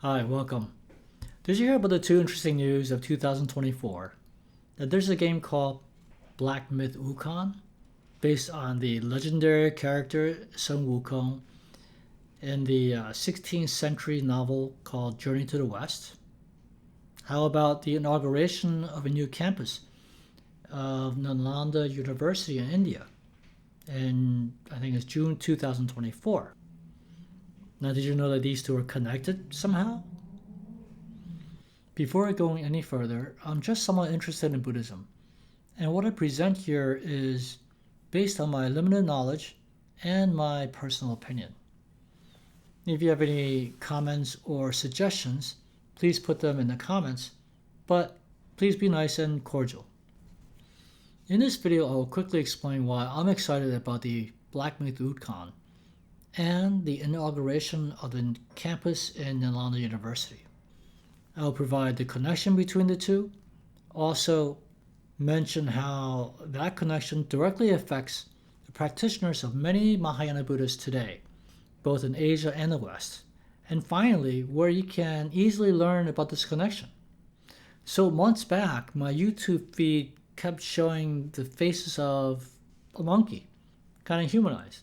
Hi, welcome. Did you hear about the two interesting news of 2024? That there's a game called Black Myth Wukong, based on the legendary character Sun Wukong in the 16th century novel called Journey to the West? How about the inauguration of a new campus of Nalanda University in India? And I think it's June 2024. Now, did you know that these two are connected somehow? Before going any further, I'm just somewhat interested in Buddhism, and what I present here is based on my limited knowledge and my personal opinion. If you have any comments or suggestions, please put them in the comments, but please be nice and cordial. In this video, I will quickly explain why I'm excited about the Black Myth Wukong and the inauguration of the campus in Nalanda University. I will provide the connection between the two, also mention how that connection directly affects the practitioners of many Mahayana Buddhists today, both in Asia and the West, and finally, where you can easily learn about this connection. So months back, my YouTube feed kept showing the faces of a monkey, kind of humanized.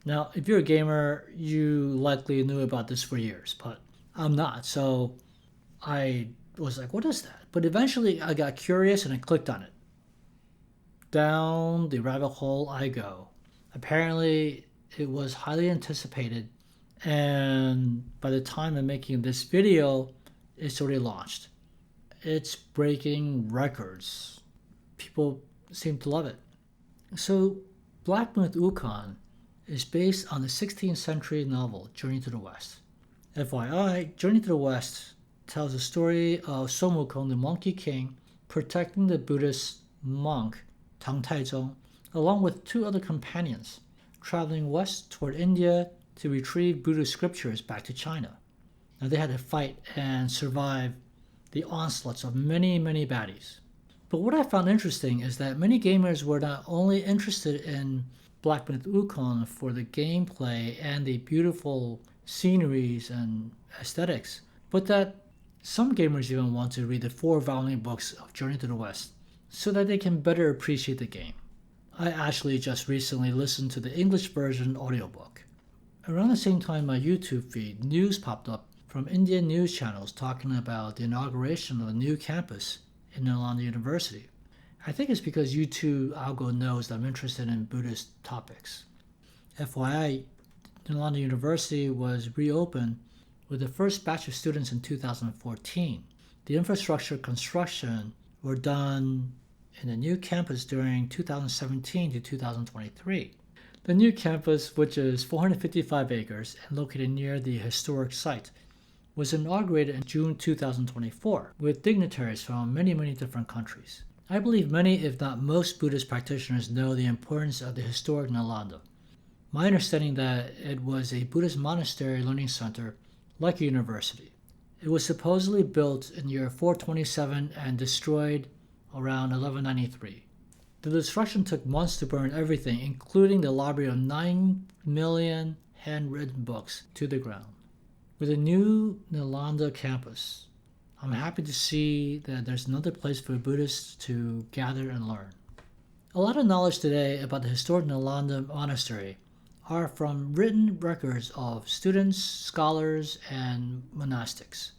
Now, if you're a gamer, you likely knew about this for years, but I'm not, so I was like, what is that? But eventually I got curious and I clicked on it. Down the rabbit hole I go. Apparently it was highly anticipated, and by the time I'm making this video, it's already launched. It's breaking records. People seem to love it. So Black Myth Wukong is based on the 16th century novel Journey to the West. FYI, Journey to the West tells the story of Sun Wukong, the Monkey King, protecting the Buddhist monk Tang along with two other companions, traveling west toward India to retrieve Buddhist scriptures back to China. Now they had to fight and survive the onslaughts of many baddies. But what I found interesting is that many gamers were not only interested in Black Myth Wukong for the gameplay and the beautiful sceneries and aesthetics, but that some gamers even want to read the 4 volume books of Journey to the West so that they can better appreciate the game. I actually just recently listened to the English version audiobook. Around the same time my YouTube feed, news popped up from Indian news channels talking about the inauguration of a new campus in Nalanda University. I think it's because YouTube algo knows that I'm interested in Buddhist topics. FYI, Nalanda University was reopened with the first batch of students in 2014. The infrastructure construction were done in the new campus during 2017 to 2023. The new campus, which is 455 acres and located near the historic site, was inaugurated in June 2024 with dignitaries from many different countries. I believe many, if not most, Buddhist practitioners know the importance of the historic Nalanda. My understanding that it was a Buddhist monastery learning center like a university. It was supposedly built in year 427 and destroyed around 1193. The destruction took months to burn everything, including the library of 9 million handwritten books, to the ground. With a new Nalanda campus, I'm happy to see that there's another place for Buddhists to gather and learn. A lot of knowledge today about the historic Nalanda monastery are from written records of students, scholars, and monastics.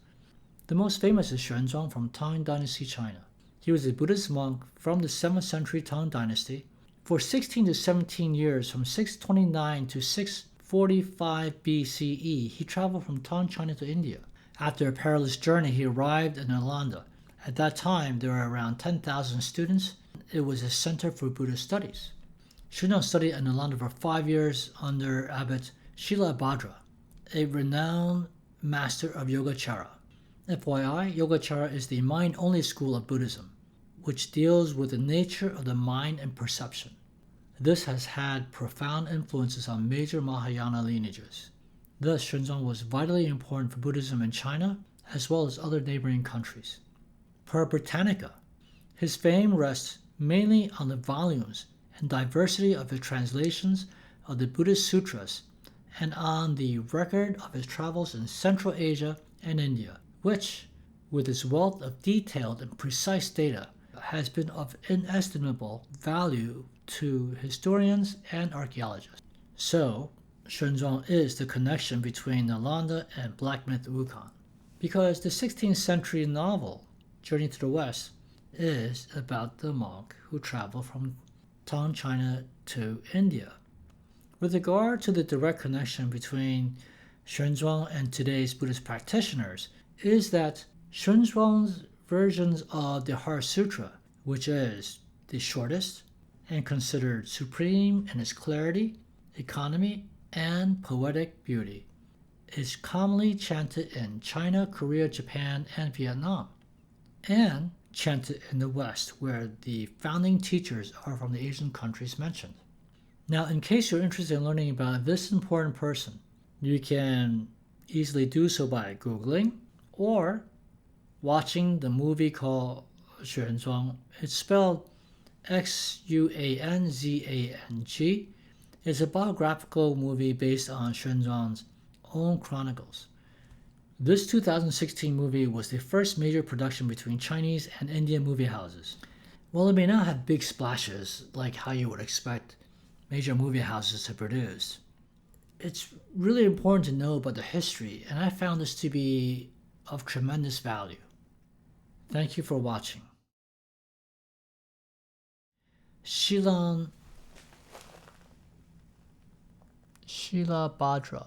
The most famous is Xuanzang from Tang dynasty, China. He was a Buddhist monk from the 7th century Tang dynasty. For 16 to 17 years, from 629 to 645 BCE, he traveled from Tang, China to India. After a perilous journey, he arrived in Nalanda. At that time, there were around 10,000 students. It was a center for Buddhist studies. Xuanzang studied in Nalanda for 5 years under Abbot Shilabhadra, a renowned master of Yogacara. FYI, Yogacara is the mind-only school of Buddhism, which deals with the nature of the mind and perception. This has had profound influences on major Mahayana lineages. Thus, Xuanzang was vitally important for Buddhism in China, as well as other neighboring countries. Per Britannica, his fame rests mainly on the volumes and diversity of the translations of the Buddhist sutras and on the record of his travels in Central Asia and India, which, with its wealth of detailed and precise data, has been of inestimable value to historians and archaeologists. So, Xuanzang is the connection between Nalanda and Black Myth Wukong, because the 16th century novel, Journey to the West, is about the monk who traveled from Tang, China to India. With regard to the direct connection between Xuanzang and today's Buddhist practitioners, is that Xuanzang's versions of the Heart Sutra, which is the shortest and considered supreme in its clarity, economy, and poetic beauty, is commonly chanted in China, Korea, Japan, and Vietnam, and chanted in the West, where the founding teachers are from the Asian countries mentioned. Now, in case you're interested in learning about this important person, you can easily do so by Googling or watching the movie called Xuanzang. It's spelled Xuanzang. It's a biographical movie based on Xuanzang's own chronicles. This 2016 movie was the first major production between Chinese and Indian movie houses. While it may not have big splashes like how you would expect major movie houses to produce, it's really important to know about the history, and I found this to be of tremendous value. Thank you for watching. Shila Bhadra.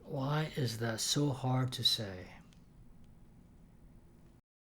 Why is that so hard to say?